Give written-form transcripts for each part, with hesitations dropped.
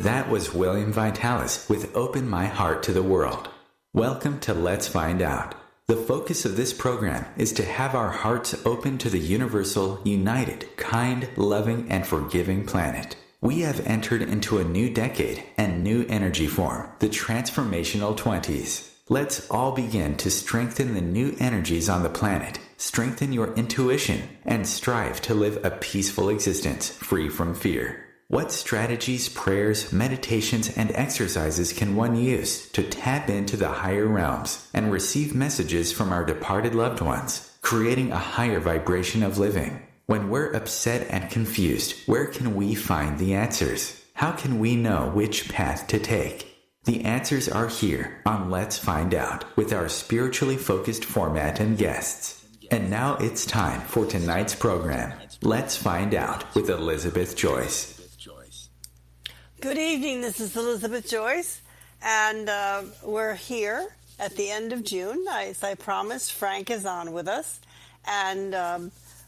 That was William Vitalis with Open My Heart to the World. Welcome to Let's Find Out. The focus of this program is to have our hearts open to the universal, united, kind, loving, and forgiving planet. We have entered into a new decade and new energy form, the transformational 20s. Let's all begin to strengthen the new energies on the planet, strengthen your intuition, and strive to live a peaceful existence free from fear. What strategies, prayers, meditations, and exercises can one use to tap into the higher realms and receive messages from our departed loved ones, creating a higher vibration of living? When we're upset and confused, where can we find the answers? How can we know which path to take? The answers are here on Let's Find Out with our spiritually focused format and guests. And now it's time for tonight's program, Let's Find Out with Elizabeth Joyce. Good evening, this is Elizabeth Joyce, and we're here at the end of June. As I promised, Frank is on with us, and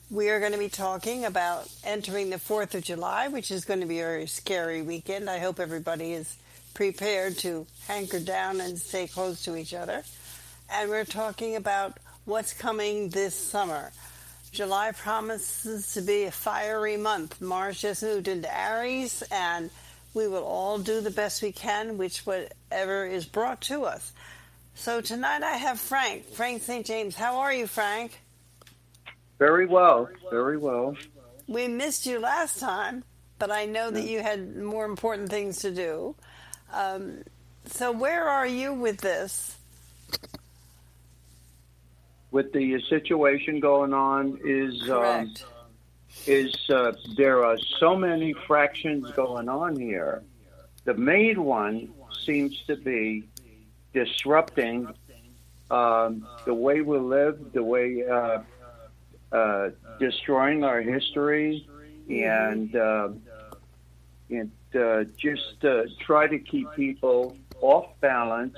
we are going to be talking about entering the 4th of July, which is going to be a very scary weekend. I hope everybody is prepared to hanker down and stay close to each other. And we're talking about what's coming this summer. July promises to be a fiery month. Mars just moved into Aries, and we will all do the best we can, whatever is brought to us. So tonight I have Frank St. James. How are you, Frank? Very well, very well. We missed you last time, but I know that you had more important things to do. So where are you with this? With the situation going on Correct. There are so many fractions going on here. The main one seems to be disrupting the way we live, the way destroying our history, and just try to keep people off balance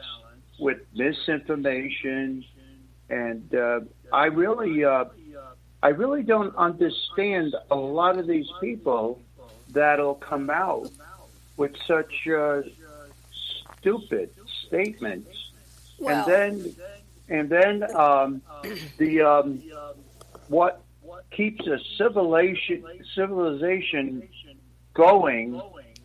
with misinformation. And I really don't understand a lot of these people that'll come out with such stupid statements. Well, And then what keeps a civilization going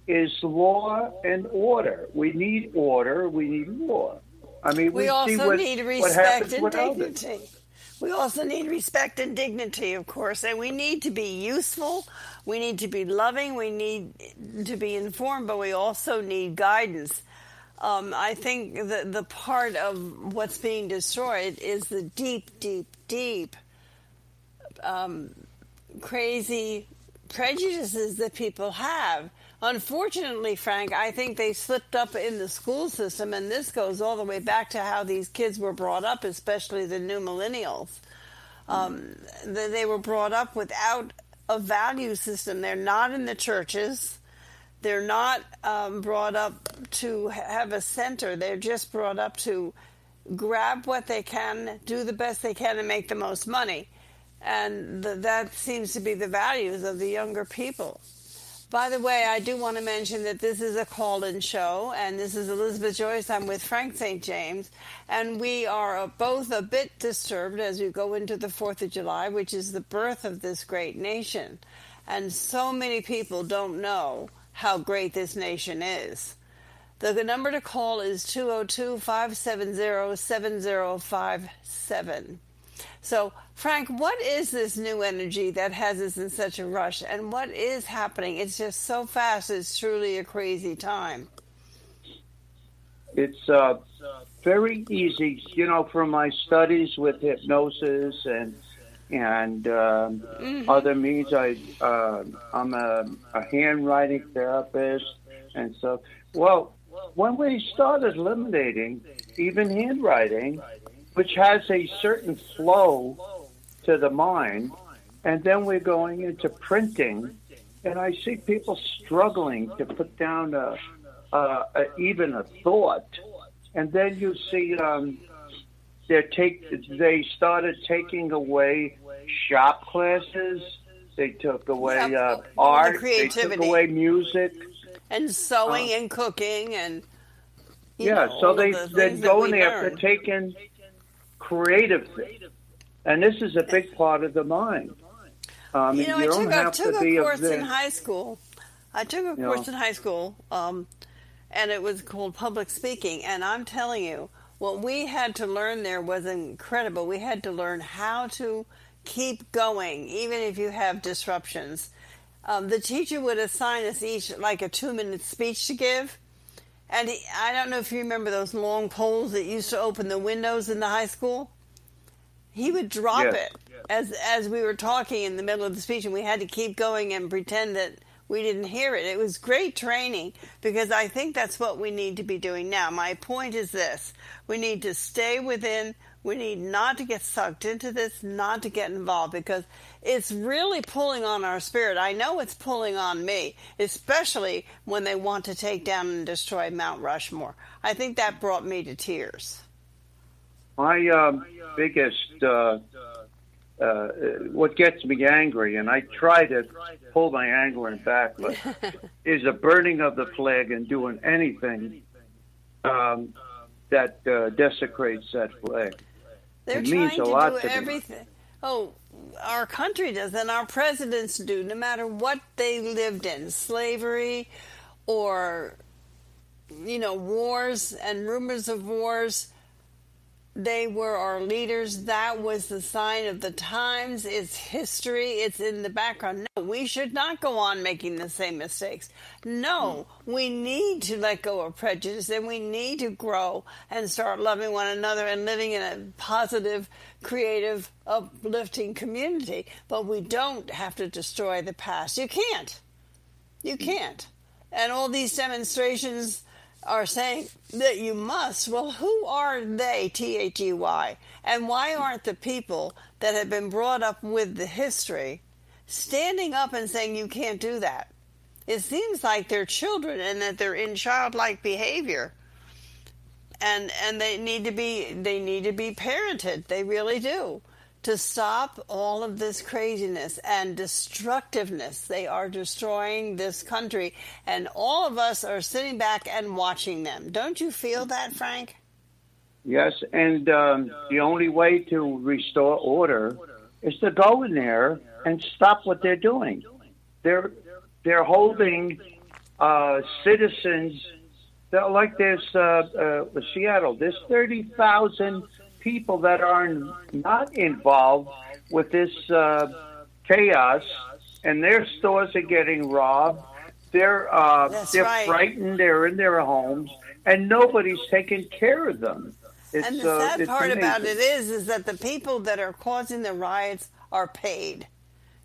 is law and order. We need order. We need law. I mean, we also need respect and dignity. We also need respect and dignity, of course, and we need to be useful, we need to be loving, we need to be informed, but we also need guidance. I think that the part of what's being destroyed is the deep, crazy prejudices that people have. Unfortunately, Frank, I think they slipped up in the school system, and this goes all the way back to how these kids were brought up, especially the new millennials. They were brought up without a value system. They're not in the churches. They're not brought up to have a center. They're just brought up to grab what they can, do the best they can, and make the most money. And that seems to be the values of the younger people. By the way, I do want to mention that this is a call-in show, and this is Elizabeth Joyce. I'm with Frank St. James, and we are both a bit disturbed as we go into the 4th of July, which is the birth of this great nation. And so many people don't know how great this nation is. The number to call is 202-570-7057. So, Frank, what is this new energy that has us in such a rush, and what is happening? It's just so fast. It's truly a crazy time. It's very easy, from my studies with hypnosis and other means. I'm a handwriting therapist, and so when we started eliminating even handwriting, which has a certain flow to the mind, and then we're going into printing, and I see people struggling to put down even a thought, and then you see they started taking away shop classes, they took away art, they took away music, and sewing and cooking and so all they of the they things go that in we there for learn. taking creative things, and this is a big part of the mind. I You don't have took to a be of course in this. high school. I took a course in high school, and it was called public speaking. And I'm telling you, what we had to learn there was incredible. We had to learn how to keep going, even if you have disruptions. The teacher would assign us each like a 2-minute speech to give. And I don't know if you remember those long poles that used to open the windows in the high school. He would drop Yes. it as we were talking in the middle of the speech, and we had to keep going and pretend that we didn't hear it. It was great training, because I think that's what we need to be doing now. My point is this: we need to stay within. We need not to get sucked into this, not to get involved, because it's really pulling on our spirit. I know it's pulling on me, especially when they want to take down and destroy Mount Rushmore. I think that brought me to tears. My biggest, what gets me angry, and I try to pull my anger back, but is a burning of the flag and doing anything that desecrates that flag. They're It means trying a to lot do to me. everything. Oh, our country does, and our presidents do, no matter what they lived in, slavery or, wars and rumors of wars. They were our leaders. That was the sign of the times. It's history. It's in the background. No, we should not go on making the same mistakes. No, we need to let go of prejudice, and we need to grow and start loving one another and living in a positive, creative, uplifting community. But we don't have to destroy the past. You can't. You can't. And all these demonstrations are saying that you must. Well, who are they, They? And why aren't the people that have been brought up with the history standing up and saying you can't do that? It seems like they're children and that they're in childlike behavior. And they need to be parented. They really do. To stop all of this craziness and destructiveness. They are destroying this country, and all of us are sitting back and watching them. Don't you feel that, Frank? Yes, and the only way to restore order is to go in there and stop what they're doing. They're holding citizens. Like there's Seattle. There's 30,000 people that are not involved with this chaos, and their stores are getting robbed. They're right. frightened. They're in their homes, and nobody's taking care of them. And the sad it's part amazing. about it is that the people that are causing the riots are paid.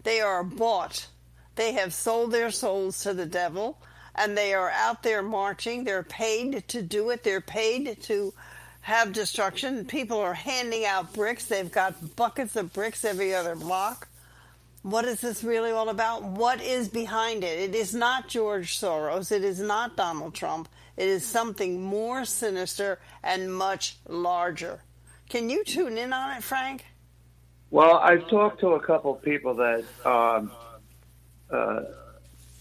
They are bought. They have sold their souls to the devil, and they are out there marching. They're paid to do it. They're paid to have destruction. People are handing out bricks. They've got buckets of bricks every other block. What is this really all about? What is behind it? It is not George Soros. It is not Donald Trump. It is something more sinister and much larger. Can you tune in on it, Frank? Well, I've talked to a couple of people that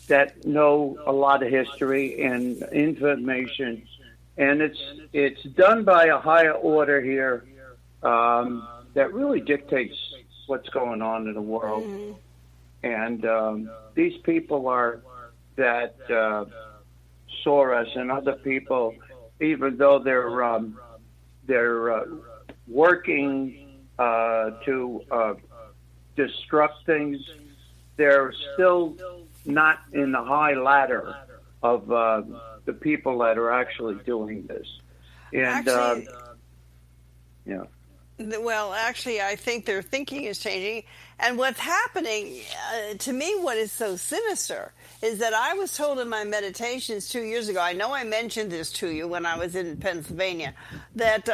that know a lot of history and information, and it's done by a higher order here that really dictates what's going on in the world. Mm-hmm. And these people are that Soros and other people, even though they're working to destruct things, they're still not in the high ladder of the people that are actually doing this. And Actually, yeah. well, actually, I think their thinking is changing. And what's happening, to me, what is so sinister is that I was told in my meditations 2 years ago, I know I mentioned this to you when I was in Pennsylvania, that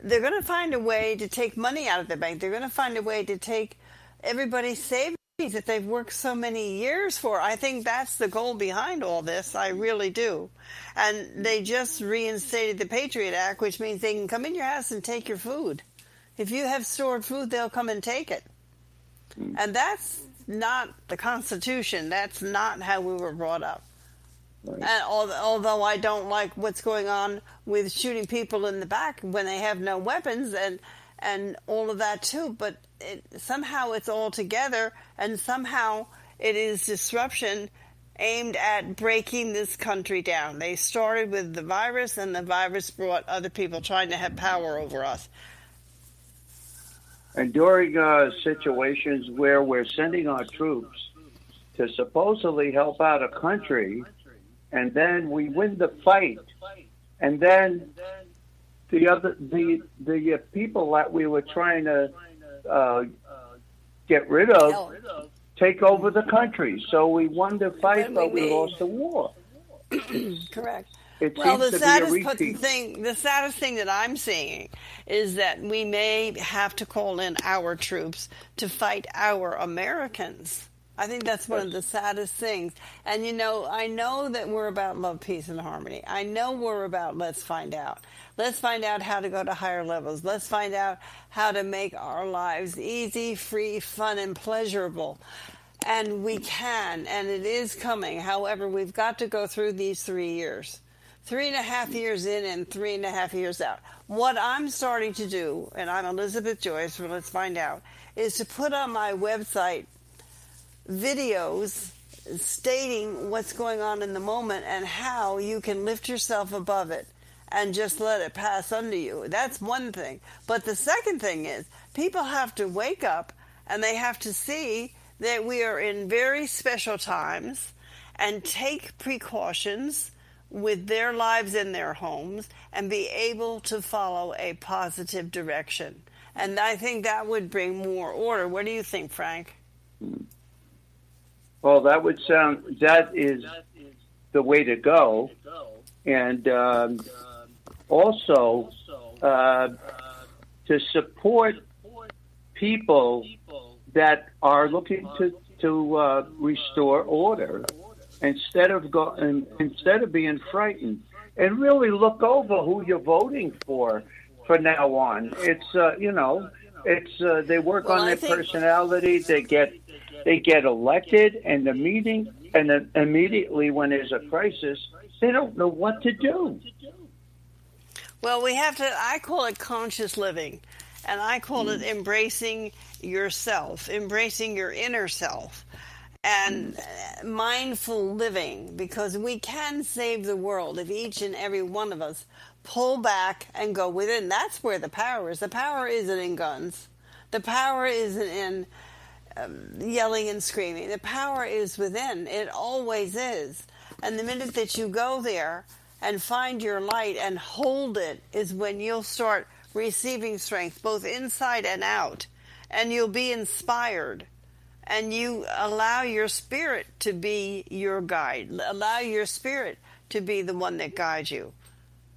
they're going to find a way to take money out of the bank. They're going to find a way to take everybody's savings that they've worked so many years for. I think that's the goal behind all this. I really do. And they just reinstated the Patriot Act, which means they can come in your house and take your food. If you have stored food, they'll come and take it. And that's not the Constitution. That's not how we were brought up. Right. And although I don't like what's going on with shooting people in the back when they have no weapons and all of that too, but somehow it's all together, and somehow it is disruption aimed at breaking this country down. They started with the virus, and the virus brought other people trying to have power over us. And during situations where we're sending our troops to supposedly help out a country, and then we win the fight, and then the people that we were trying to get rid of take over the country. So we won the fight, but we lost the war. Correct. Well, the saddest thing that I'm seeing is that we may have to call in our troops to fight our Americans. I think that's one of the saddest things. And, I know that we're about love, peace, and harmony. I know we're about let's find out. Let's find out how to go to higher levels. Let's find out how to make our lives easy, free, fun, and pleasurable. And we can, and it is coming. However, we've got to go through these 3 years. 3.5 years in and 3.5 years out. What I'm starting to do, and I'm Elizabeth Joyce from Let's Find Out, is to put on my website videos stating what's going on in the moment and how you can lift yourself above it and just let it pass under you. That's one thing. But the second thing is people have to wake up and they have to see that we are in very special times and take precautions with their lives in their homes and be able to follow a positive direction. And I think that would bring more order. What do you think, Frank? Well, that is the way to go. And also to support people that are looking to restore order instead of being frightened, and really look over who you're voting for now on. It's they work on their personality. They get elected, and then immediately when there's a crisis, they don't know what to do. Well, I call it conscious living, and I call it embracing yourself, embracing your inner self, and mindful living, because we can save the world if each and every one of us pull back and go within. That's where the power is. The power isn't in guns. The power isn't in yelling and screaming. The power is within. It always is. And the minute that you go there and find your light and hold it is when you'll start receiving strength, both inside and out. And you'll be inspired. And you allow your spirit to be your guide. Allow your spirit to be the one that guides you.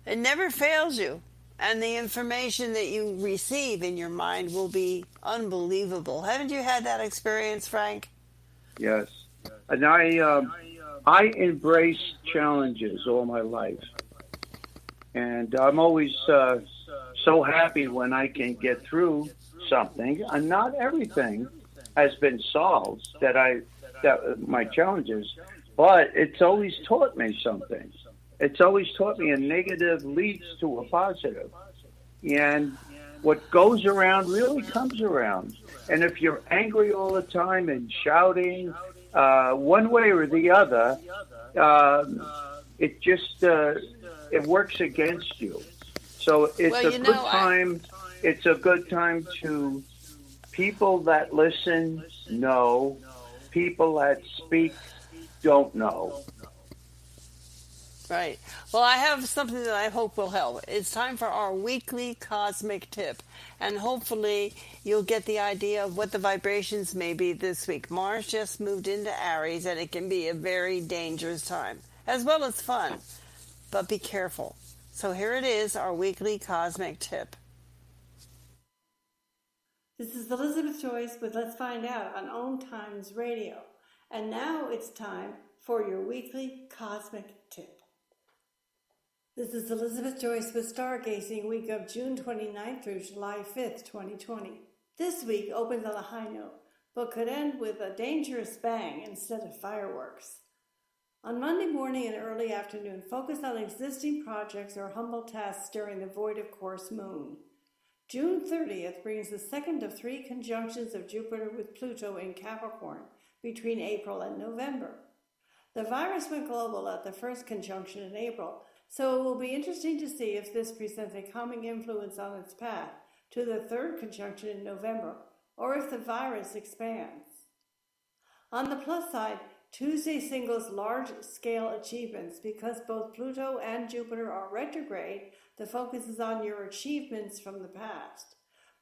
It never fails you. And the information that you receive in your mind will be unbelievable. Haven't you had that experience, Frank? Yes. And I embrace challenges all my life. And I'm always so happy when I can get through something. And not everything has been solved that my challenges, but it's always taught me something. It's always taught me a negative leads to a positive. And what goes around really comes around. And if you're angry all the time and shouting one way or the other, it just it works against you. So it's a good time to people that listen know, people that speak don't know. Right. Well, I have something that I hope will help. It's time for our weekly cosmic tip. And hopefully you'll get the idea of what the vibrations may be this week. Mars just moved into Aries, and it can be a very dangerous time, as well as fun. But be careful. So here it is, our weekly cosmic tip. This is Elizabeth Joyce with Let's Find Out on OMTimes Radio. And now it's time for your weekly cosmic tip. This is Elizabeth Joyce with Stargazing week of June 29th through July 5th, 2020. This week opens on a high note, but could end with a dangerous bang instead of fireworks. On Monday morning and early afternoon, focus on existing projects or humble tasks during the void of course moon. June 30th brings the second of 3 conjunctions of Jupiter with Pluto in Capricorn between April and November. The virus went global at the first conjunction in April, so it will be interesting to see if this presents a calming influence on its path to the third conjunction in November, or if the virus expands. On the plus side, Tuesday signals large-scale achievements. Because both Pluto and Jupiter are retrograde, the focus is on your achievements from the past.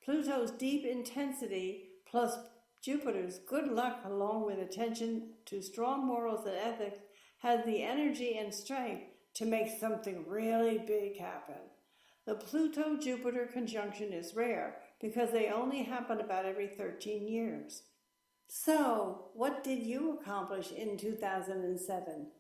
Pluto's deep intensity plus Jupiter's good luck, along with attention to strong morals and ethics, has the energy and strength to make something really big happen. The Pluto-Jupiter conjunction is rare because they only happen about every 13 years. So, what did you accomplish in 2007?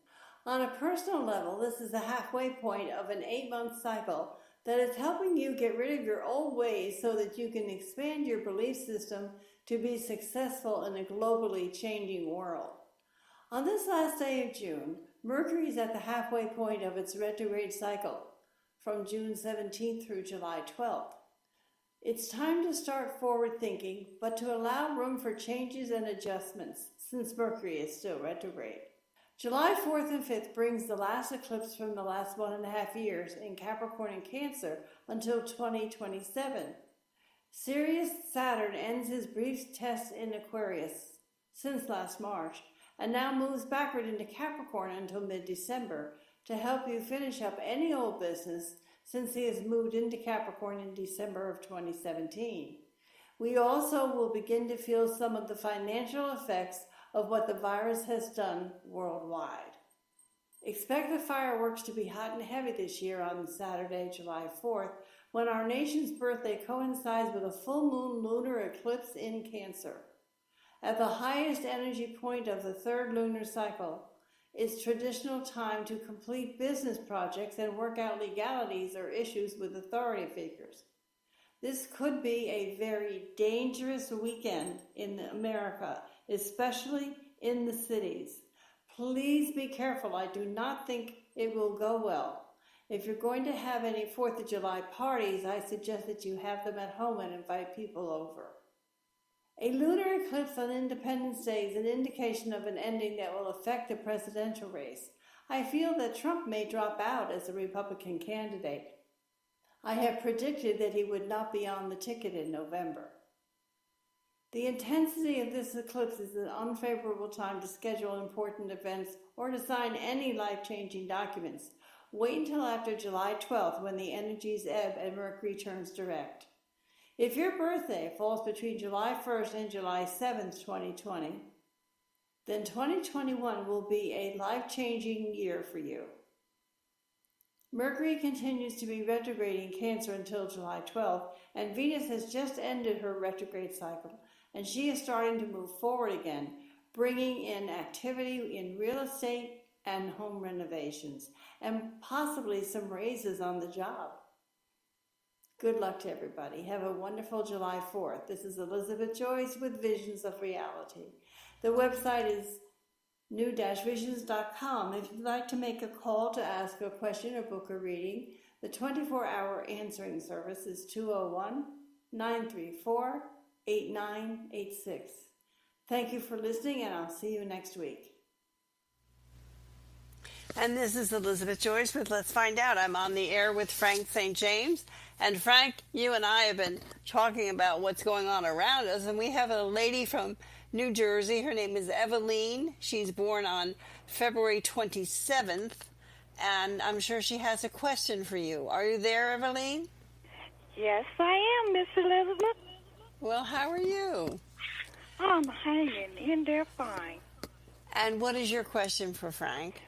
On a personal level, this is the halfway point of an 8-month cycle that is helping you get rid of your old ways so that you can expand your belief system to be successful in a globally changing world. On this last day of June, Mercury is at the halfway point of its retrograde cycle, from June 17th through July 12th. It's time to start forward thinking, but to allow room for changes and adjustments, since Mercury is still retrograde. July 4th and 5th brings the last eclipse from the last 1.5 years in Capricorn and Cancer until 2027. Sirius Saturn ends his brief test in Aquarius since last March, and now moves backward into Capricorn until mid-December to help you finish up any old business, since he has moved into Capricorn in December of 2017. We also will begin to feel some of the financial effects of what the virus has done worldwide. Expect the fireworks to be hot and heavy this year on Saturday, July 4th, when our nation's birthday coincides with a full moon lunar eclipse in Cancer. At the highest energy point of the third lunar cycle, it's traditional time to complete business projects and work out legalities or issues with authority figures. This could be a very dangerous weekend in America, especially in the cities. Please be careful. I do not think it will go well. If you're going to have any 4th of July parties, I suggest that you have them at home and invite people over. A lunar eclipse on Independence Day is an indication of an ending that will affect the presidential race. I feel that Trump may drop out as a Republican candidate. I have predicted that he would not be on the ticket in November. The intensity of this eclipse is an unfavorable time to schedule important events or to sign any life-changing documents. Wait until after July 12th, when the energies ebb and Mercury turns direct. If your birthday falls between July 1st and July 7th, 2020, then 2021 will be a life-changing year for you. Mercury continues to be retrograde in Cancer until July 12th, and Venus has just ended her retrograde cycle, and she is starting to move forward again, bringing in activity in real estate and home renovations, and possibly some raises on the job. Good luck to everybody. Have a wonderful July 4th. This is Elizabeth Joyce with Visions of Reality. The website is new-visions.com. If you'd like to make a call to ask a question or book a reading, the 24-hour answering service is 201-934-8986. Thank you for listening, and I'll see you next week. And this is Elizabeth Joyce with Let's Find Out. I'm on the air with Frank St. James. And Frank, you and I have been talking about what's going on around us, and we have a lady from New Jersey. Her name is Eveline. She's born on February 27th, and I'm sure she has a question for you. Are you there, Eveline? Yes, I am, Miss Elizabeth. Well, how are you? I'm hanging in there fine. And what is your question for Frank?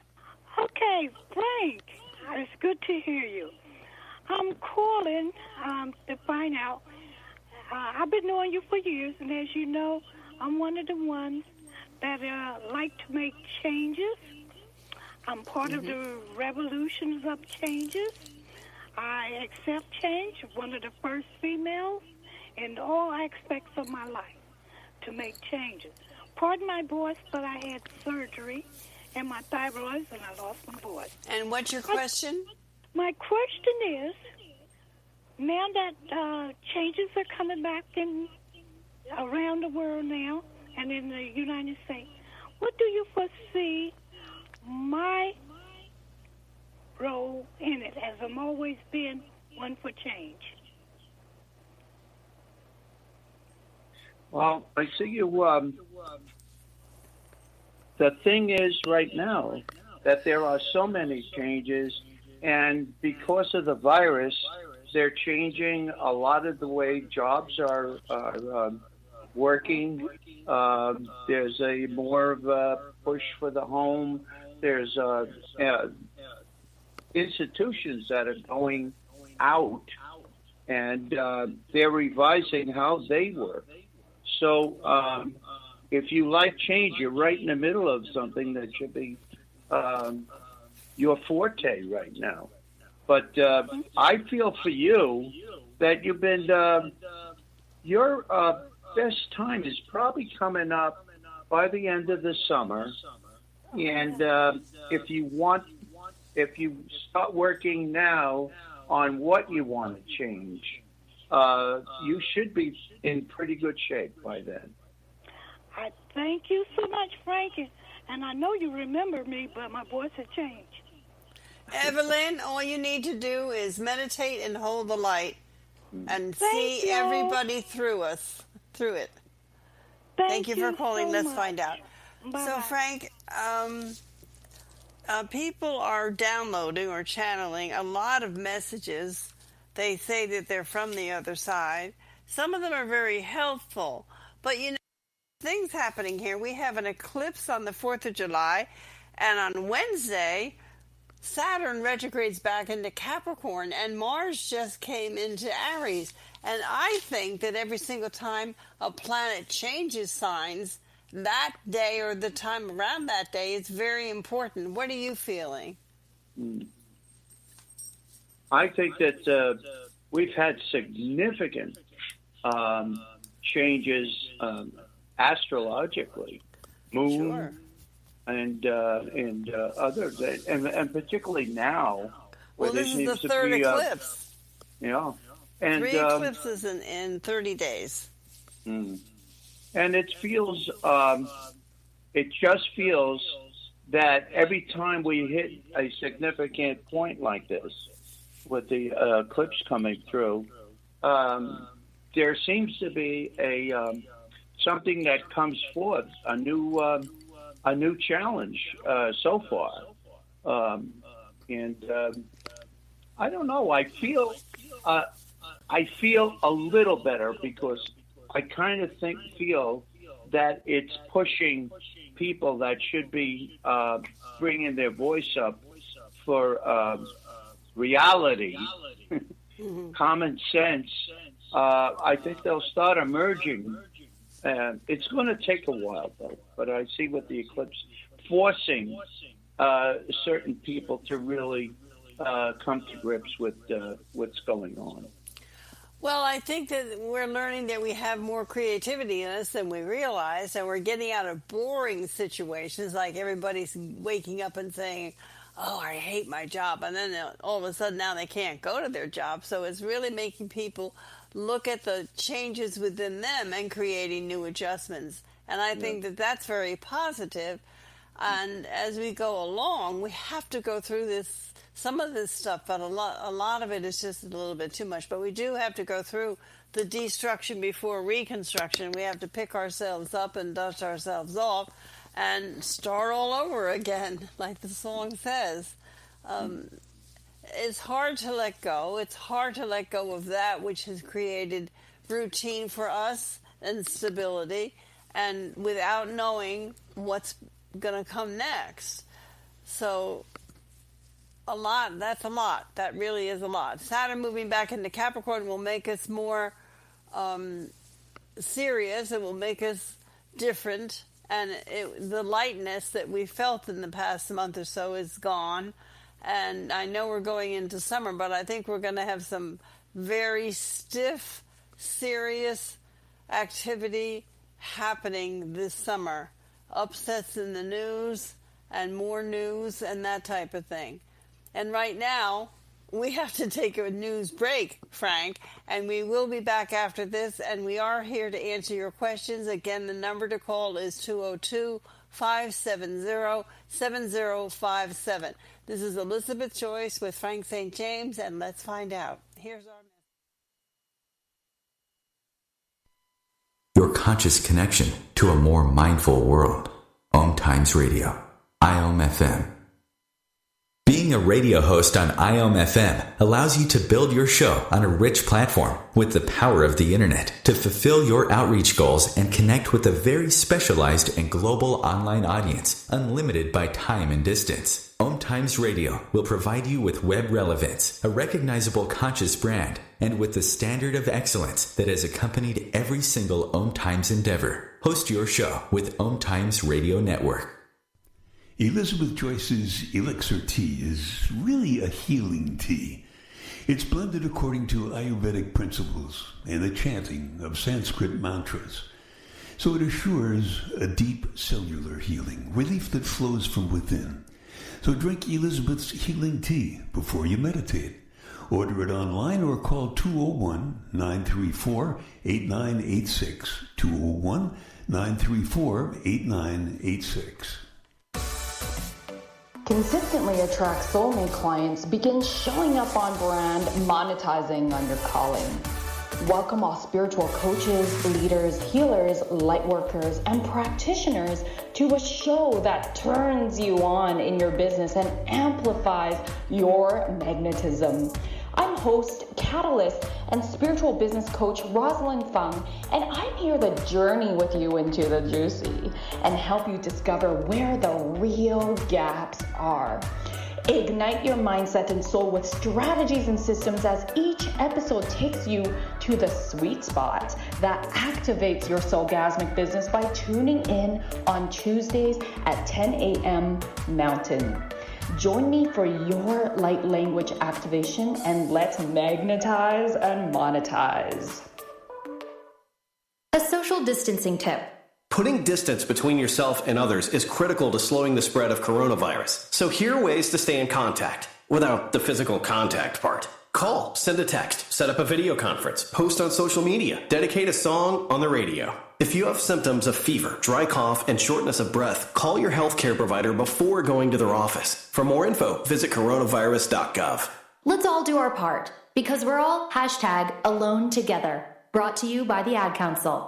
Okay, Frank, it's good to hear you. I'm calling to find out. I've been knowing you for years, and as you know, I'm one of the ones that like to make changes. I'm part of the revolutions of changes. I accept change, one of the first females in all aspects of my life to make changes. Pardon my voice, but I had surgery, and my thyroid, and I lost my voice. And what's your question? My question is, now that changes are coming back in around the world now and in the United States, what do you foresee my role in it, as I've always been one for change? Well, I see you. The thing is right now that there are so many changes, and because of the virus, they're changing a lot of the way jobs are working. There's a more of a push for the home. There's institutions that are going out, and they're revising how they work. So if you like change, you're right in the middle of something that should be your forte right now. But I feel for you that you've been, your best time is probably coming up by the end of the summer. And if you start working now on what you want to change, you should be in pretty good shape by then. I thank you so much, Frankie. And I know you remember me, but my voice has changed. Evelyn, all you need to do is meditate and hold the light and Thank see you. everybody through it. Thank you for calling. so Let's much. find out. Bye-bye. So, Frank, people are downloading or channeling a lot of messages. They say that they're from the other side. Some of them are very helpful. But, you know, things happening here. We have an eclipse on the 4th of July, and on Wednesday, Saturn retrogrades back into Capricorn, and Mars just came into Aries. And I think that every single time a planet changes signs, that day or the time around that day is very important. What are you feeling? I think that we've had significant changes astrologically. Moon. Sure. And other, and particularly now, Well, this is the third eclipse. Yeah, and 3 eclipses in 30 days. And it feels, it just feels that every time we hit a significant point like this, with the eclipse coming through, there seems to be a something that comes forth, a new challenge so far, and I don't know. I feel a little better because I kind of feel that it's pushing people that should be bringing their voice up for reality, common sense. I think they'll start emerging. It's going to take a while, though, but I see with the eclipse forcing certain people to really come to grips with what's going on. Well, I think that we're learning that we have more creativity in us than we realize, and we're getting out of boring situations like everybody's waking up and saying, oh, I hate my job, and then all of a sudden now they can't go to their job. So it's really making people look at the changes within them and creating new adjustments. And I think that that's very positive. And as we go along, we have to go through some of this stuff, but a lot of it is just a little bit too much. But we do have to go through the destruction before reconstruction. We have to pick ourselves up and dust ourselves off and start all over again, like the song says. It's hard to let go. It's hard to let go of that which has created routine for us and stability, and without knowing what's going to come next. So that's a lot. That really is a lot. Saturn moving back into Capricorn will make us more serious. It will make us different. And the lightness that we felt in the past month or so is gone. And I know we're going into summer, but I think we're going to have some very stiff, serious activity happening this summer. Upsets in the news and more news and that type of thing. And right now, we have to take a news break, Frank, and we will be back after this, and we are here to answer your questions. Again, the number to call is 202-570-7057. This is Elizabeth Joyce with Frank St. James, and let's find out. Here's our message. Your conscious connection to a more mindful world. OMTimes Radio. IOM FM. Being a radio host on IOM FM allows you to build your show on a rich platform with the power of the internet to fulfill your outreach goals and connect with a very specialized and global online audience, unlimited by time and distance. OMTimes Radio will provide you with web relevance, a recognizable conscious brand, and with the standard of excellence that has accompanied every single OMTimes endeavor. Host your show with OMTimes Radio Network. Elizabeth Joyce's Elixir Tea is really a healing tea. It's blended according to Ayurvedic principles and the chanting of Sanskrit mantras. So it assures a deep cellular healing, relief that flows from within. So drink Elizabeth's healing tea before you meditate. Order it online or call 201-934-8986. 201-934-8986. Consistently attract soulmate clients, begin showing up on brand, monetizing on your calling. Welcome all spiritual coaches, leaders, healers, light workers, and practitioners to a show that turns you on in your business and amplifies your magnetism. I'm host, catalyst, and spiritual business coach Rosalind Fung, and I'm here to journey with you into the juicy and help you discover where the real gaps are. Ignite your mindset and soul with strategies and systems as each episode takes you to the sweet spot that activates your soulgasmic business by tuning in on Tuesdays at 10 a.m. Mountain. Join me for your light language activation, and let's magnetize and monetize. A social distancing tip. Putting distance between yourself and others is critical to slowing the spread of coronavirus. So here are ways to stay in contact without the physical contact part. Call, send a text, set up a video conference, post on social media, dedicate a song on the radio. If you have symptoms of fever, dry cough, and shortness of breath, call your healthcare provider before going to their office. For more info, visit coronavirus.gov. Let's all do our part, because we're all #AloneTogether. Brought to you by the Ad Council.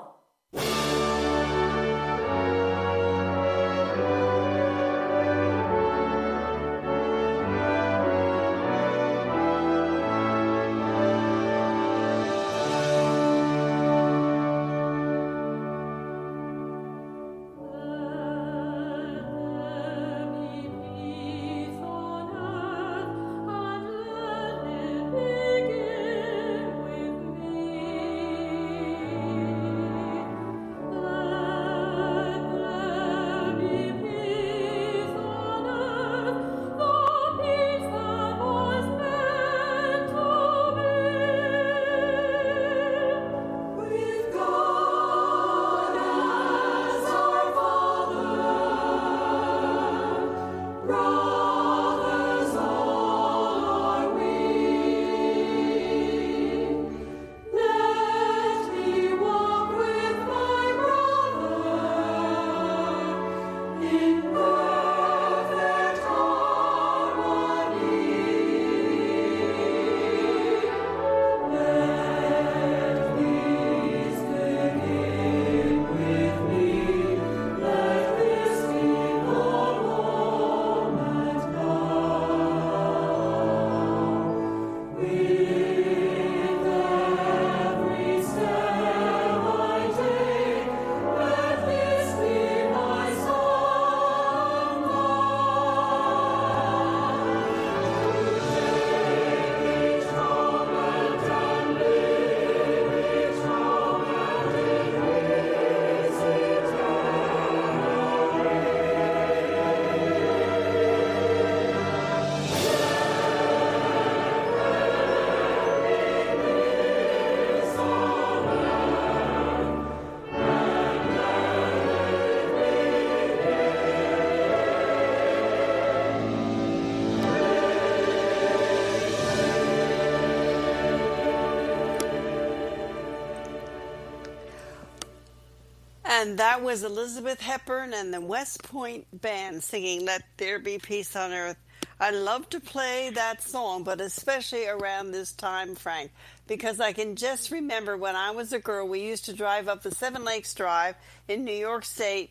And that was Elizabeth Hepburn and the West Point Band singing Let There Be Peace on Earth. I love to play that song, but especially around this time, Frank, because I can just remember when I was a girl, we used to drive up the Seven Lakes Drive in New York State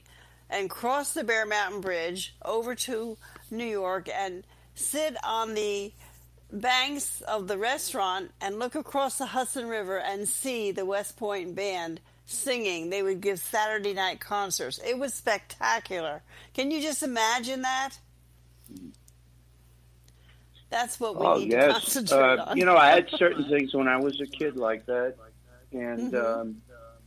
and cross the Bear Mountain Bridge over to New York and sit on the banks of the restaurant and look across the Hudson River and see the West Point Band singing. They would give Saturday night concerts. It was spectacular. Can you just imagine that? That's what we need to concentrate on. You know, I had certain things when I was a kid like that, and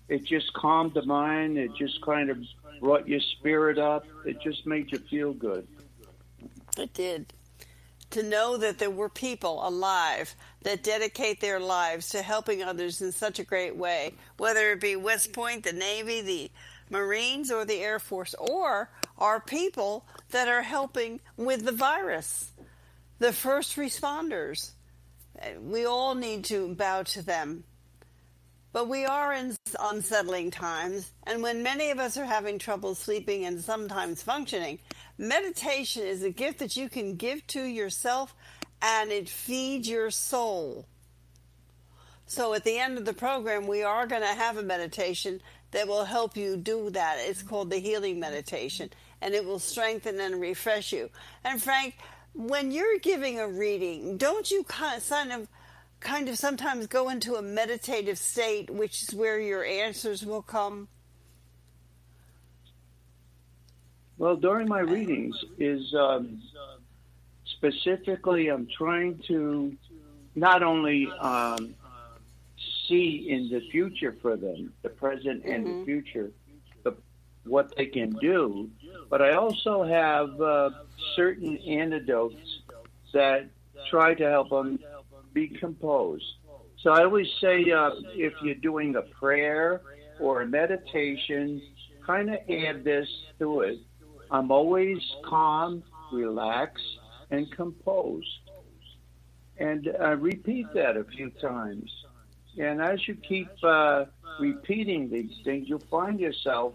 it just calmed the mind. It just kind of brought your spirit up. It just made you feel good. It did. To know that there were people alive that dedicate their lives to helping others in such a great way, whether it be West Point, the Navy, the Marines, or the Air Force, or our people that are helping with the virus, the first responders. We all need to bow to them. But we are in unsettling times, and when many of us are having trouble sleeping and sometimes functioning, meditation is a gift that you can give to yourself, and it feeds your soul. So at the end of the program, we are going to have a meditation that will help you do that. It's called the healing meditation, and it will strengthen and refresh you. And Frank, when you're giving a reading, don't you kind of sometimes go into a meditative state, which is where your answers will come? Well, during my readings specifically, I'm trying to not only see in the future for them, the present and the future, what they can do, but I also have certain antidotes that try to help them be composed. So I always say if you're doing a prayer or a meditation, kind of add this to it. I'm always calm, relaxed, and composed. And repeat that a few times. And as you keep repeating these things, you'll find yourself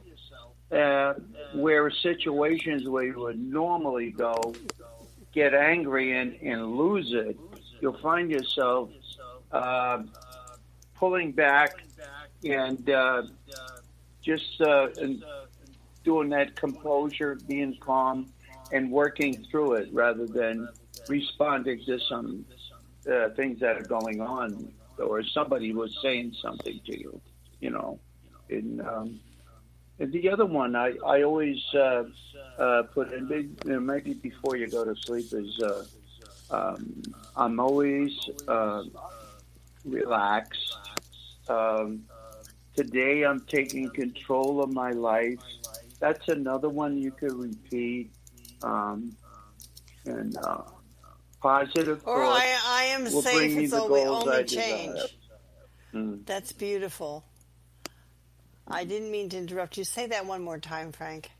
where situations where you would normally go, get angry and lose it, you'll find yourself pulling back and just doing that composure, being calm, and working through it rather than responding to some things that are going on, or somebody was saying something to you, you know. And the other one I always put in, maybe before you go to sleep, is I'm always relaxed. Today I'm taking control of my life. That's another one you could repeat. And positive or thoughts I am will safe, bring me it's the only goals change. I That's beautiful. I didn't mean to interrupt you. Say that one more time, Frank.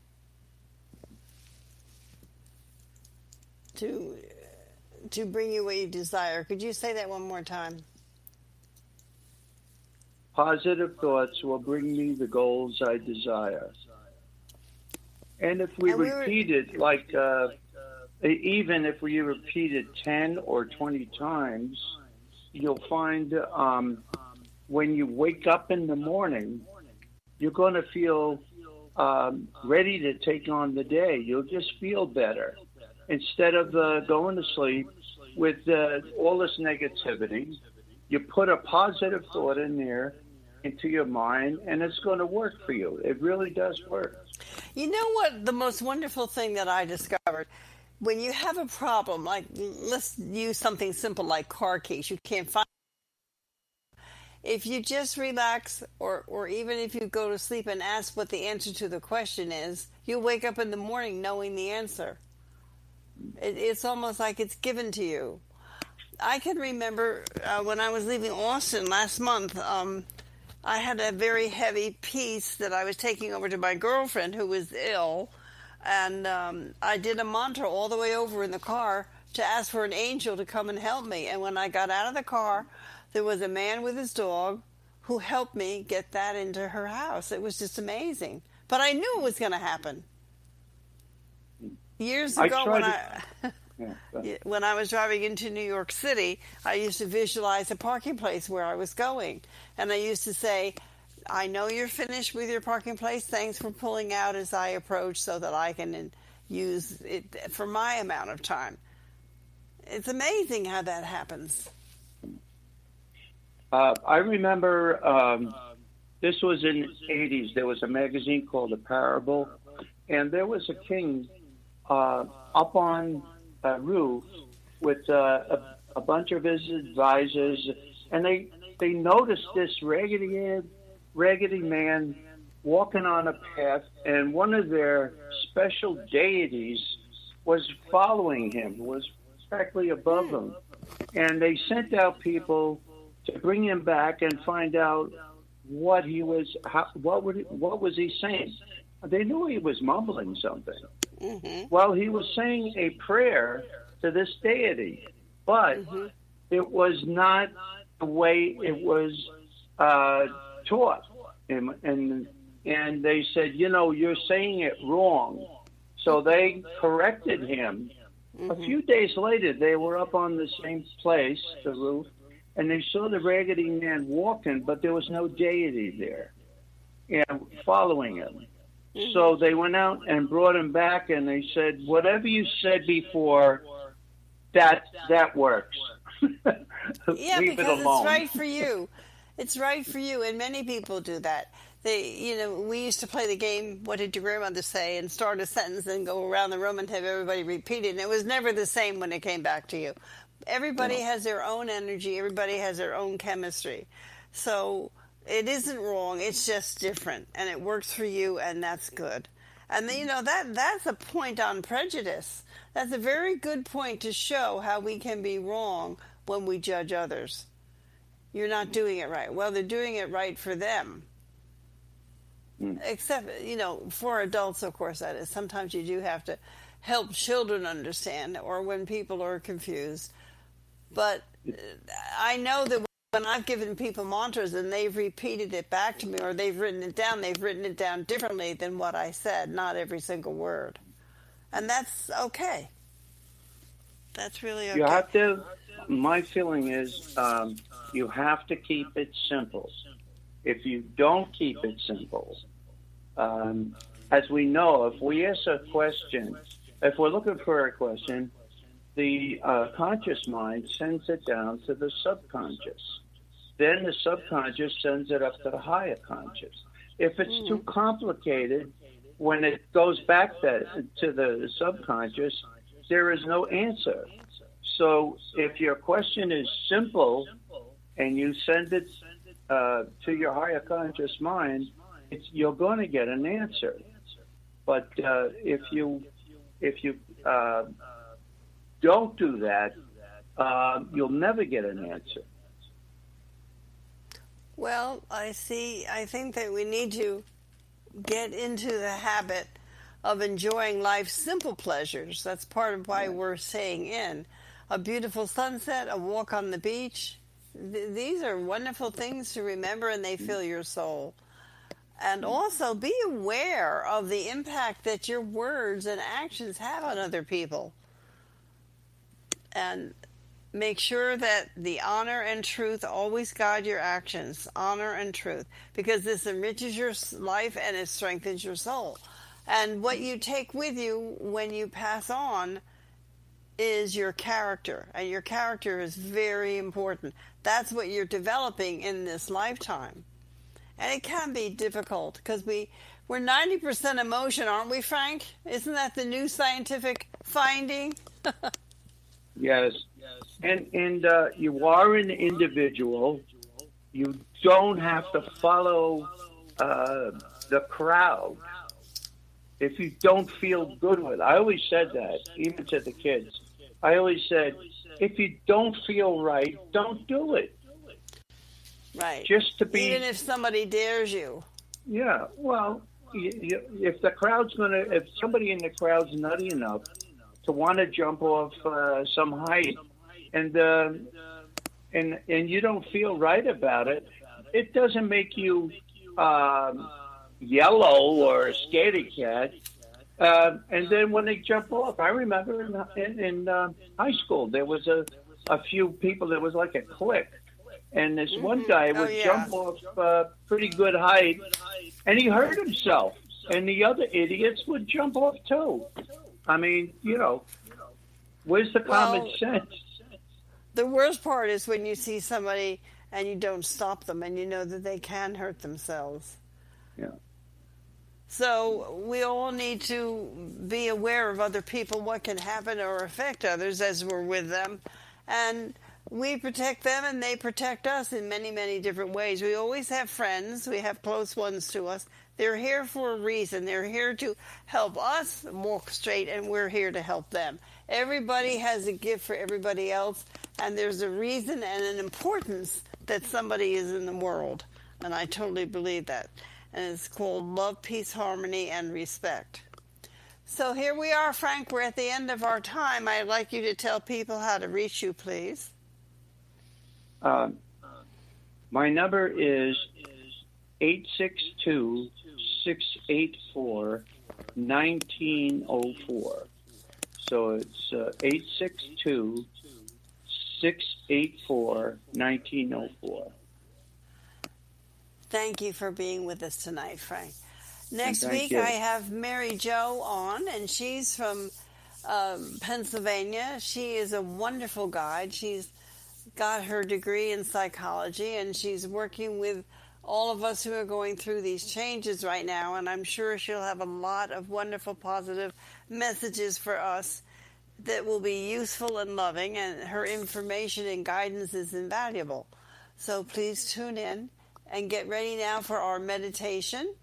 To bring you what you desire. Could you say that one more time? Positive thoughts will bring me the goals I desire. And if we repeat it, like even if we repeat it 10 or 20 times, you'll find when you wake up in the morning, you're going to feel ready to take on the day. You'll just feel better. Instead of going to sleep with all this negativity, you put a positive thought in there into your mind, and it's going to work for you. It really does work. You know what? The most wonderful thing that I discovered, when you have a problem, like let's use something simple like car keys, you can't find. If you just relax, or even if you go to sleep and ask what the answer to the question is, you'll wake up in the morning knowing the answer. It's almost like it's given to you. I can remember when I was leaving Austin last month, I had a very heavy piece that I was taking over to my girlfriend who was ill, and I did a mantra all the way over in the car to ask for an angel to come and help me. And when I got out of the car, there was a man with his dog who helped me get that into her house. It was just amazing. But I knew it was going to happen. Years ago, when I was driving into New York City, I used to visualize a parking place where I was going. And I used to say, I know you're finished with your parking place. Thanks for pulling out as I approach so that I can use it for my amount of time. It's amazing how that happens. I remember this was in the 80s. There was a magazine called The Parable, and there was a king up on a roof with a bunch of his advisors, and they noticed this raggedy man walking on a path, and one of their special deities was following him, was directly above him. And they sent out people to bring him back and find out what was he saying. They knew he was mumbling something. Mm-hmm. Well, he was saying a prayer to this deity, but it was not the way it was taught. And they said, you're saying it wrong. So they corrected him. A few days later, they were up on the same place, the roof, and they saw the raggedy man walking, but there was no deity there and following him. So they went out and brought him back, and they said, whatever you said before, that works. Yeah, Leave because it alone. It's right for you. It's right for you, and many people do that. We used to play the game, what did your grandmother say, and start a sentence and go around the room and have everybody repeat it, and it was never the same when it came back to you. Everybody has their own energy. Everybody has their own chemistry. So it isn't wrong. It's just different, and it works for you, and that's good. And that's a point on prejudice. That's a very good point to show how we can be wrong when we judge others. You're not doing it right. Well, they're doing it right for them. Except, for adults, of course, that is. Sometimes you do have to help children understand, or when people are confused. But I know that when I've given people mantras and they've repeated it back to me, or they've written it down differently than what I said, not every single word. And that's okay. That's really okay. You have to, my feeling is, you have to keep it simple. If you don't keep it simple, as we know, if we ask a question, if we're looking for a question, the conscious mind sends it down to the subconscious. Then the subconscious sends it up to the higher conscious. If it's too complicated, when it goes back to the subconscious, there is no answer. So if your question is simple and you send it to your higher conscious mind, you're going to get an answer. But if you don't do that, you'll never get an answer. Well, I think that we need to get into the habit of enjoying life's simple pleasures. That's part of why we're staying in. A beautiful sunset, a walk on the beach. These are wonderful things to remember, and they fill your soul. And also be aware of the impact that your words and actions have on other people. And make sure that the honor and truth always guide your actions. Honor and truth. Because this enriches your life and it strengthens your soul. And what you take with you when you pass on is your character. And your character is very important. That's what you're developing in this lifetime. And it can be difficult because we're 90% emotion, aren't we, Frank? Isn't that the new scientific finding? Yes. And you are an individual. You don't have to follow the crowd if you don't feel good with it. I always said that, even to the kids. I always said, if you don't feel right, don't do it. Right. Just to be, even if somebody dares you. Yeah. Well, if if somebody in the crowd's nutty enough to want to jump off some height, and you don't feel right about it, it doesn't make you yellow or a scaredy cat. And then when they jump off, I remember in high school there was a few people. There was like a clique, and this one guy would jump off pretty good height, and he hurt himself. And the other idiots would jump off too. I mean, where's the common sense? The worst part is when you see somebody and you don't stop them, and you know that they can hurt themselves. Yeah. So we all need to be aware of other people, what can happen or affect others as we're with them. And we protect them and they protect us in many, many different ways. We always have friends. We have close ones to us. They're here for a reason. They're here to help us walk straight, and we're here to help them. Everybody has a gift for everybody else, and there's a reason and an importance that somebody is in the world. And I totally believe that. And it's called love, peace, harmony, and respect. So here we are, Frank. We're at the end of our time. I'd like you to tell people how to reach you, please. My number is 862-684-1904. So it's 862-684-1904. Thank you for being with us tonight, Frank. Next week, I have Mary Jo on, and she's from Pennsylvania. She is a wonderful guide. She's got her degree in psychology, and she's working with all of us who are going through these changes right now, and I'm sure she'll have a lot of wonderful, positive messages for us that will be useful and loving, and her information and guidance is invaluable. So please tune in. And get ready now for our meditation.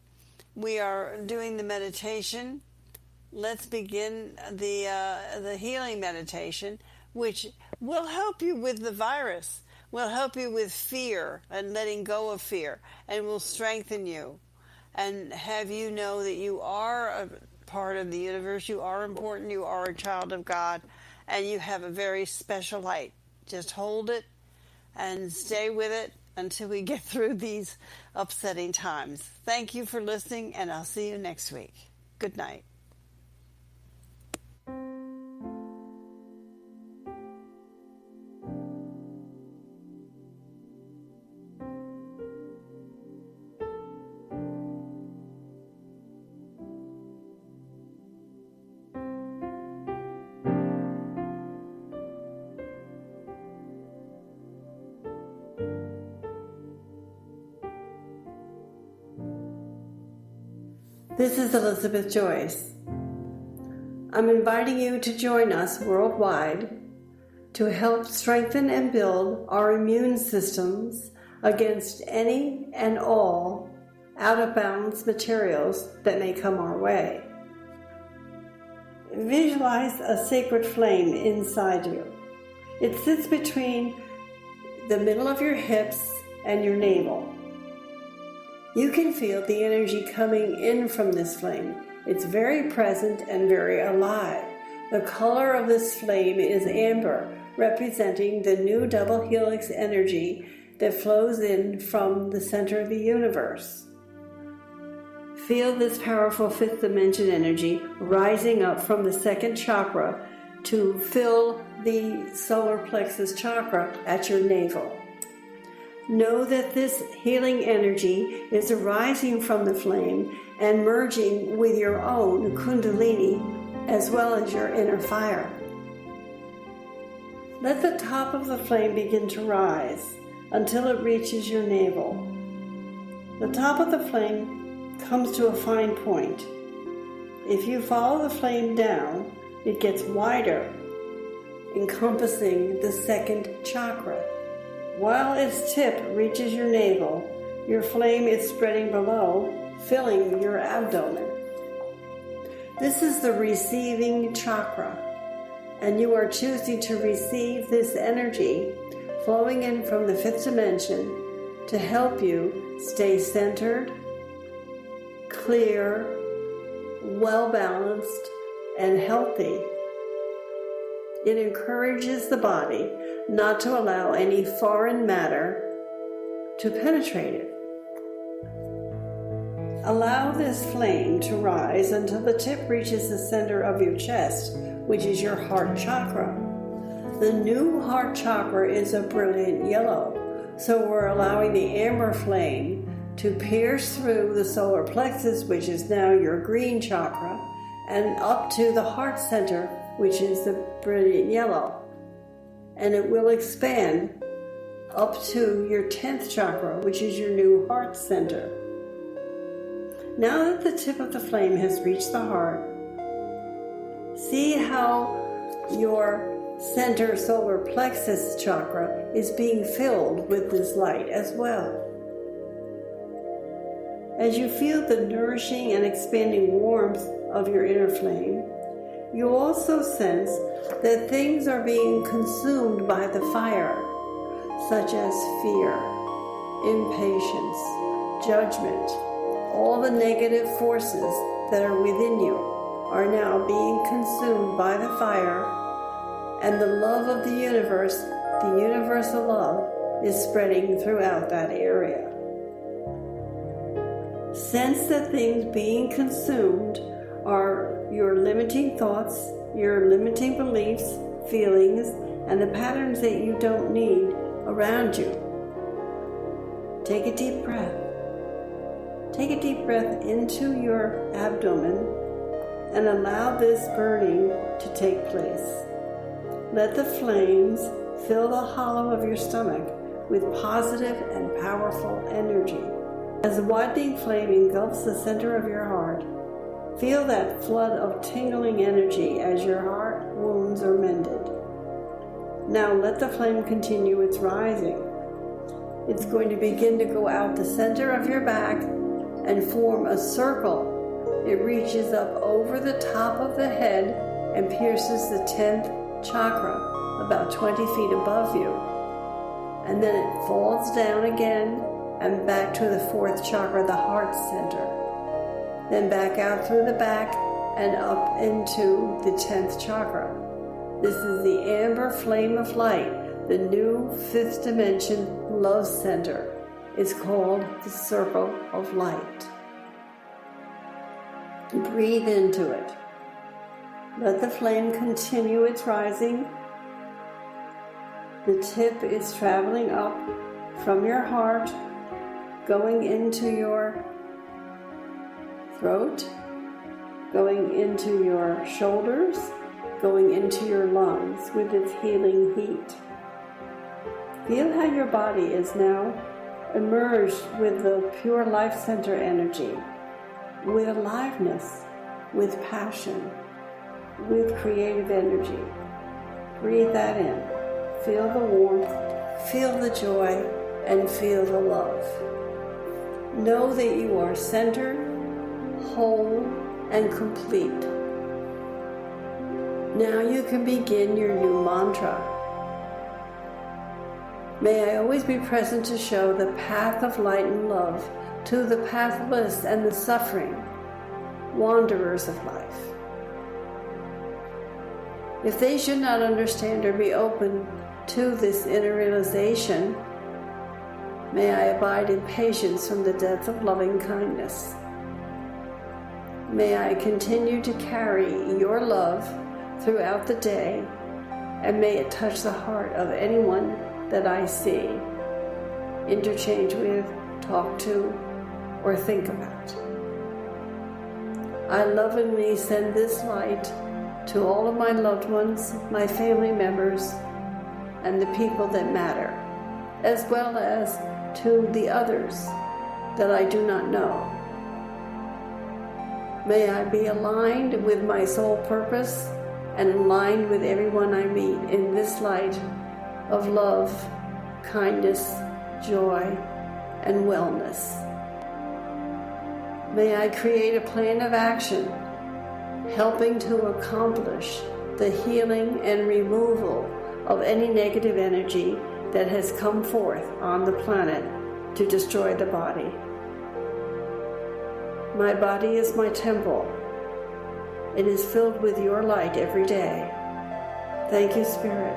We are doing the meditation. Let's begin the healing meditation, which will help you with the virus, will help you with fear and letting go of fear, and will strengthen you and have you know that you are a part of the universe, you are important, you are a child of God, and you have a very special light. Just hold it and stay with it until we get through these upsetting times. Thank you for listening, and I'll see you next week. Good night. This is Elizabeth Joyce. I'm inviting you to join us worldwide to help strengthen and build our immune systems against any and all out-of-balance materials that may come our way. Visualize a sacred flame inside you. It sits between the middle of your hips and your navel. You can feel the energy coming in from this flame. It's very present and very alive. The color of this flame is amber, representing the new double helix energy that flows in from the center of the universe. Feel this powerful fifth dimension energy rising up from the second chakra to fill the solar plexus chakra at your navel. Know that this healing energy is arising from the flame and merging with your own kundalini as well as your inner fire. Let the top of the flame begin to rise until it reaches your navel. The top of the flame comes to a fine point. If you follow the flame down, it gets wider, encompassing the second chakra. While its tip reaches your navel, your flame is spreading below, filling your abdomen. This is the receiving chakra, and you are choosing to receive this energy flowing in from the fifth dimension to help you stay centered, clear, well-balanced, and healthy. It encourages the body not to allow any foreign matter to penetrate it. Allow this flame to rise until the tip reaches the center of your chest, which is your heart chakra. The new heart chakra is a brilliant yellow, so we're allowing the amber flame to pierce through the solar plexus, which is now your green chakra, and up to the heart center, which is the brilliant yellow. And it will expand up to your 10th chakra, which is your new heart center. Now that the tip of the flame has reached the heart, see how your center solar plexus chakra is being filled with this light as well. As you feel the nourishing and expanding warmth of your inner flame, you also sense that things are being consumed by the fire, such as fear, impatience, judgment. All the negative forces that are within you are now being consumed by the fire, and the love of the universe, the universal love, is spreading throughout that area. Sense that things being consumed are your limiting thoughts, your limiting beliefs, feelings, and the patterns that you don't need around you. Take a deep breath. Take a deep breath into your abdomen and allow this burning to take place. Let the flames fill the hollow of your stomach with positive and powerful energy. As the widening flame engulfs the center of your heart, feel that flood of tingling energy as your heart wounds are mended. Now let the flame continue its rising. It's going to begin to go out the center of your back and form a circle. It reaches up over the top of the head and pierces the 10th chakra, about 20 feet above you. And then it falls down again and back to the 4th chakra, the heart center. Then back out through the back and up into the 10th chakra. This is the amber flame of light, the new 5th dimension love center. It's called the circle of light. Breathe into it. Let the flame continue its rising. The tip is traveling up from your heart, going into your throat, going into your shoulders, going into your lungs with its healing heat. Feel how your body is now emerged with the pure life center energy, with aliveness, with passion, with creative energy. Breathe that in. Feel the warmth, feel the joy, and feel the love. Know that you are centered, whole, and complete. Now you can begin your new mantra. May I always be present to show the path of light and love to the pathless and the suffering, wanderers of life. If they should not understand or be open to this inner realization, may I abide in patience from the depth of loving kindness. May I continue to carry your love throughout the day, and may it touch the heart of anyone that I see, interchange with, talk to, or think about. I lovingly send this light to all of my loved ones, my family members, and the people that matter, as well as to the others that I do not know. May I be aligned with my soul purpose and aligned with everyone I meet in this light of love, kindness, joy, and wellness. May I create a plan of action, helping to accomplish the healing and removal of any negative energy that has come forth on the planet to destroy the body. My body is my temple. It is filled with your light every day. Thank you, Spirit,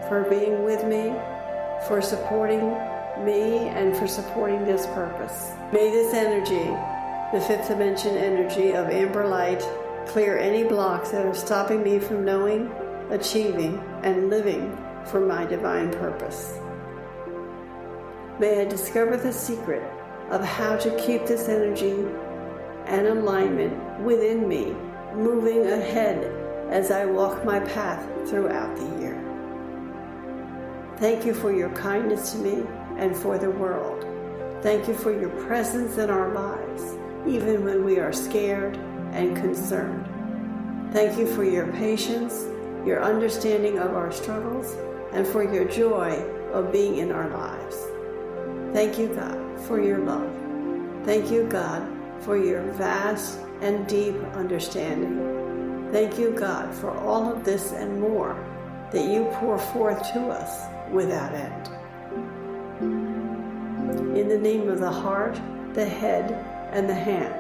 for being with me, for supporting me and for supporting this purpose. May this energy, the fifth dimension energy of amber light, clear any blocks that are stopping me from knowing, achieving, and living for my divine purpose. May I discover the secret of how to keep this energy and alignment within me moving ahead as I walk my path throughout the year. Thank you for your kindness to me and for the world. Thank you for your presence in our lives, even when we are scared and concerned. Thank you for your patience, your understanding of our struggles, and for your joy of being in our lives. Thank you, God, for your love. Thank you, God, for your vast and deep understanding. Thank you, God, for all of this and more that you pour forth to us without end. In the name of the heart, the head, and the hand,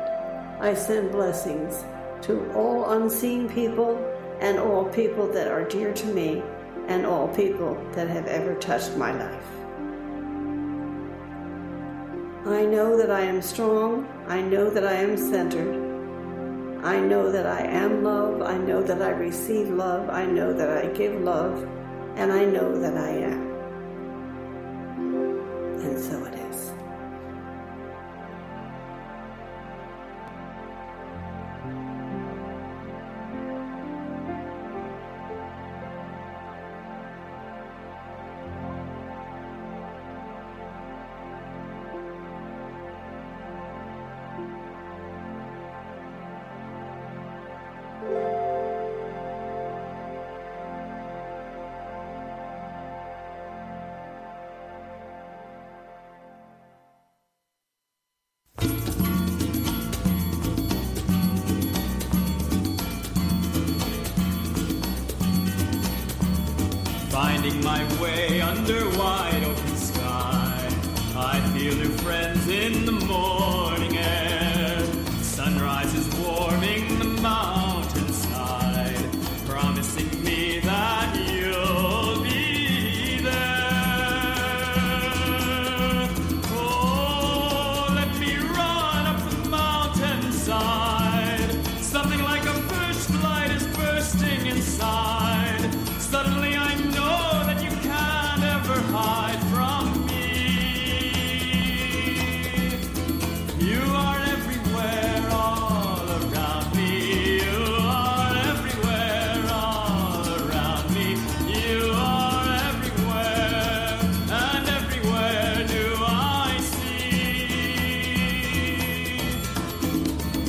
I send blessings to all unseen people and all people that are dear to me and all people that have ever touched my life. I know that I am strong. I know that I am centered. I know that I am love. I know that I receive love. I know that I give love. And I know that I am. And so it is. Finding my way under wide open sky, I feel new friends in the morning air. Sunrise is warming the mountainside, promising me that you'll be there. Oh, let me run up the mountainside. Something like a first light is bursting inside. Suddenly I know that you can't ever hide from me. You are everywhere, all around me. You are everywhere, all around me. You are everywhere, and everywhere do I see.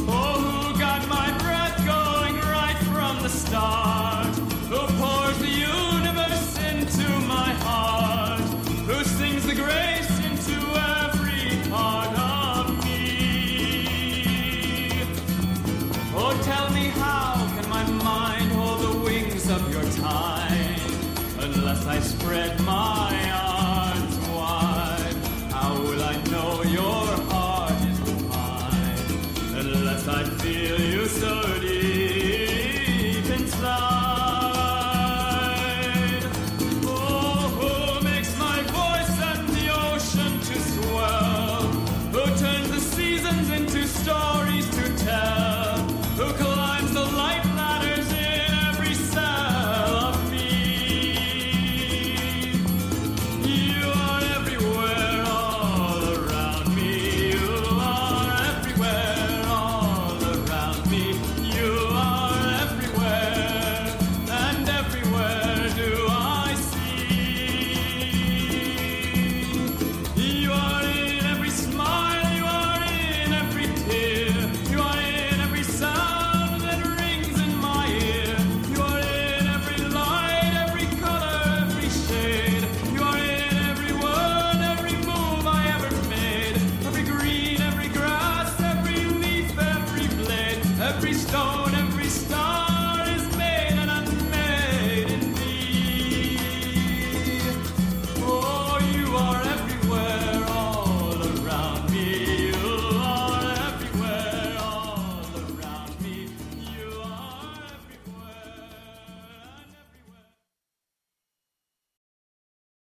Oh, who got my breath going right from the start? Who pours the universe into my heart? Who sings the grace into every part of me? Oh, tell me, how can my mind hold the wings of your time unless I spread my arms wide? How will I know your heart is mine unless I feel you so deep?